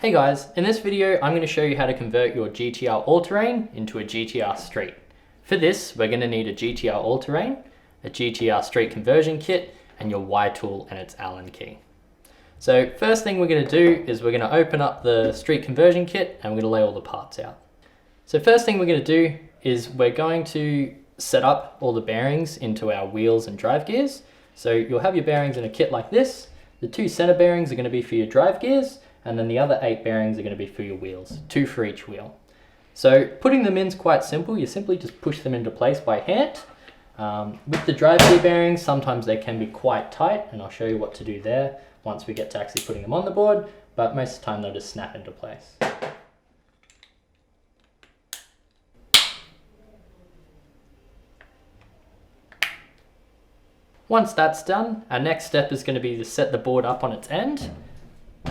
Hey guys, in this video I'm going to show you how to convert your GTR All-Terrain into a GTR Street. For this we're going to need a GTR All-Terrain, a GTR Street conversion kit, and your Y tool and its Allen key. So first thing we're going to do is we're going to open up the Street conversion kit and we're going to lay all the parts out. So first thing we're going to do is we're going to set up all the bearings into our wheels and drive gears. So you'll have your bearings in a kit like this. The two center bearings are going to be for your drive gears, and then the other 8 bearings are going to be for your wheels, 2 for each wheel. So putting them in is quite simple. You simply just push them into place by hand. With the drive gear bearings, sometimes they can be quite tight, and I'll show you what to do there once we get to actually putting them on the board, but most of the time they'll just snap into place. Once that's done, our next step is going to be to set the board up on its end.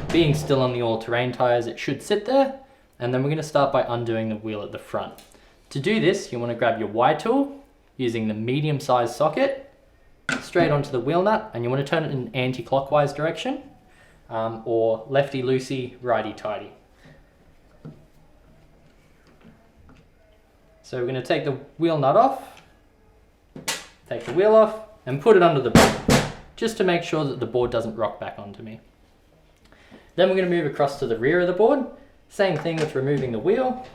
Being still on the all-terrain tires, it should sit there, and then we're going to start by undoing the wheel at the front. To do this, you want to grab your Y tool using the medium-sized socket straight onto the wheel nut, and you want to turn it in an anti-clockwise direction, or lefty-loosey, righty-tighty. So we're going to take the wheel nut off, take the wheel off, and put it under the board, just to make sure that the board doesn't rock back onto me. Then we're going to move across to the rear of the board. Same thing with removing the wheel.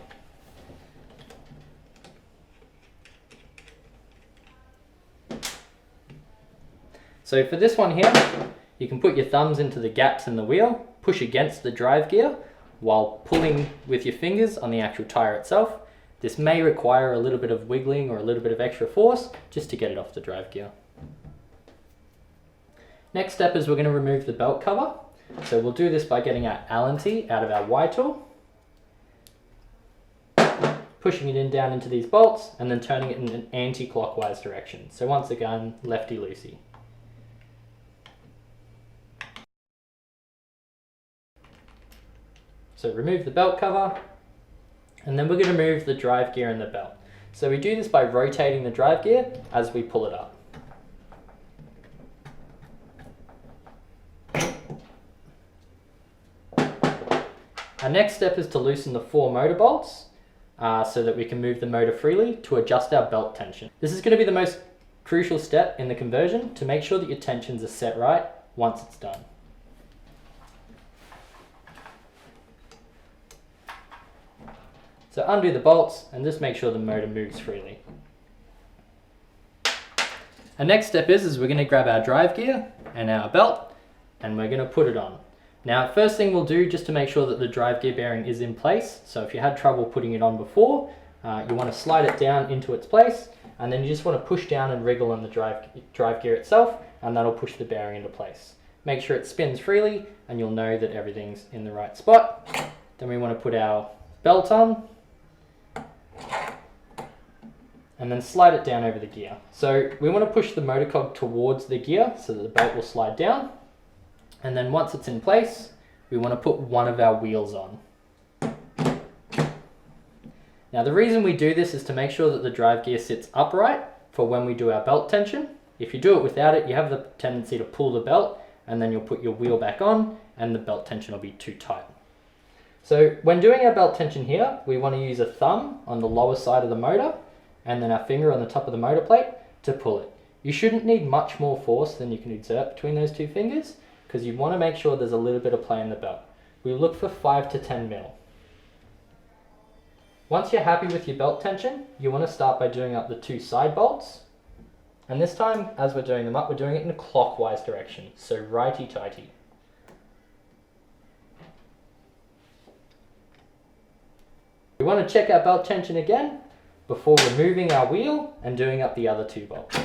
So for this one here, you can put your thumbs into the gaps in the wheel, push against the drive gear while pulling with your fingers on the actual tire itself. This may require a little bit of wiggling or a little bit of extra force just to get it off the drive gear. Next step is we're going to remove the belt cover. So we'll do this by getting our Allen key out of our Y tool, pushing it in down into these bolts, and then turning it in an anti-clockwise direction. So once again, lefty-loosey. So remove the belt cover, and then we're going to move the drive gear and the belt. So we do this by rotating the drive gear as we pull it up. Our next step is to loosen the 4 motor bolts so that we can move the motor freely to adjust our belt tension. This is going to be the most crucial step in the conversion to make sure that your tensions are set right once it's done. So undo the bolts and just make sure the motor moves freely. Our next step is we're going to grab our drive gear and our belt and we're going to put it on. Now, first thing we'll do just to make sure that the drive gear bearing is in place. So if you had trouble putting it on before, you want to slide it down into its place, and then you just want to push down and wriggle on the drive gear itself, and that'll push the bearing into place. Make sure it spins freely, and you'll know that everything's in the right spot. Then we want to put our belt on, and then slide it down over the gear. So we want to push the motor cog towards the gear so that the belt will slide down. And then once it's in place, we want to put one of our wheels on. Now the reason we do this is to make sure that the drive gear sits upright for when we do our belt tension. If you do it without it, you have the tendency to pull the belt and then you'll put your wheel back on and the belt tension will be too tight. So when doing our belt tension here, we want to use a thumb on the lower side of the motor and then our finger on the top of the motor plate to pull it. You shouldn't need much more force than you can exert between those two fingers, because you want to make sure there's a little bit of play in the belt. We look for 5 to 10 mil. Once you're happy with your belt tension, you want to start by doing up the 2 side bolts. And this time, as we're doing them up, we're doing it in a clockwise direction, so righty-tighty. We want to check our belt tension again before removing our wheel and doing up the other 2 bolts.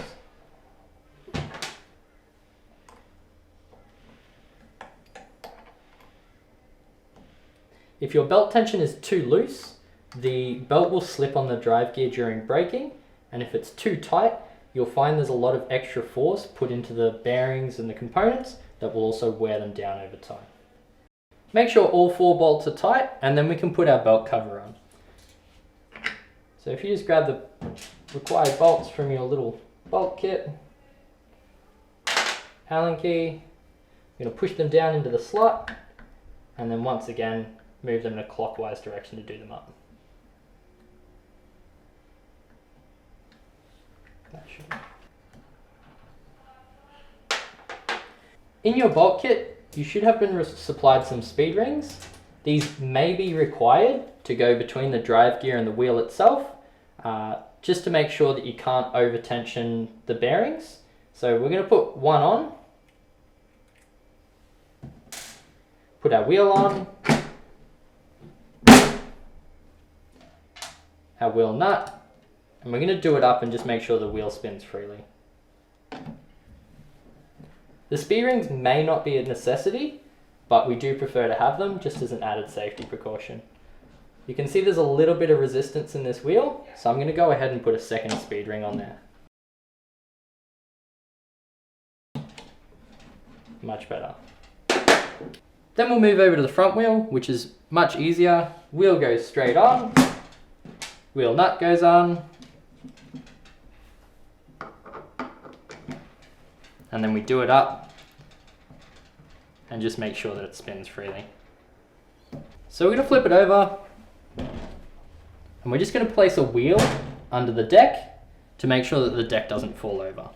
If your belt tension is too loose, the belt will slip on the drive gear during braking, and if it's too tight, you'll find there's a lot of extra force put into the bearings and the components that will also wear them down over time. Make sure all 4 bolts are tight, and then we can put our belt cover on. So if you just grab the required bolts from your little bolt kit, Allen key, you're going to push them down into the slot, and then once again move them in a clockwise direction to do them up. That should... In your bolt kit, you should have been supplied some speed rings. These may be required to go between the drive gear and the wheel itself, just to make sure that you can't over tension the bearings. So we're going to put one on, put our wheel on, our wheel nut, and we're going to do it up and just make sure the wheel spins freely. The speed rings may not be a necessity, but we do prefer to have them just as an added safety precaution. You can see there's a little bit of resistance in this wheel, so I'm going to go ahead and put a second speed ring on there. Much better. Then we'll move over to the front wheel, which is much easier. Wheel goes straight on, wheel nut goes on, and then we do it up and just make sure that it spins freely. So we're going to flip it over and we're just going to place a wheel under the deck to make sure that the deck doesn't fall over.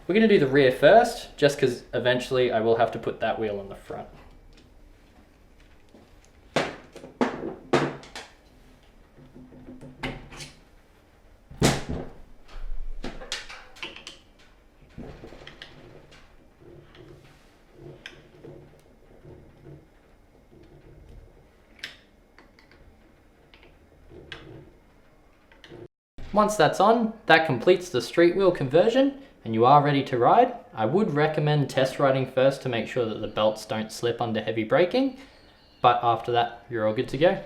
We're going to do the rear first, just because eventually I will have to put that wheel on the front. Once that's on, that completes the street wheel conversion and you are ready to ride. I would recommend test riding first to make sure that the belts don't slip under heavy braking, but after that, you're all good to go.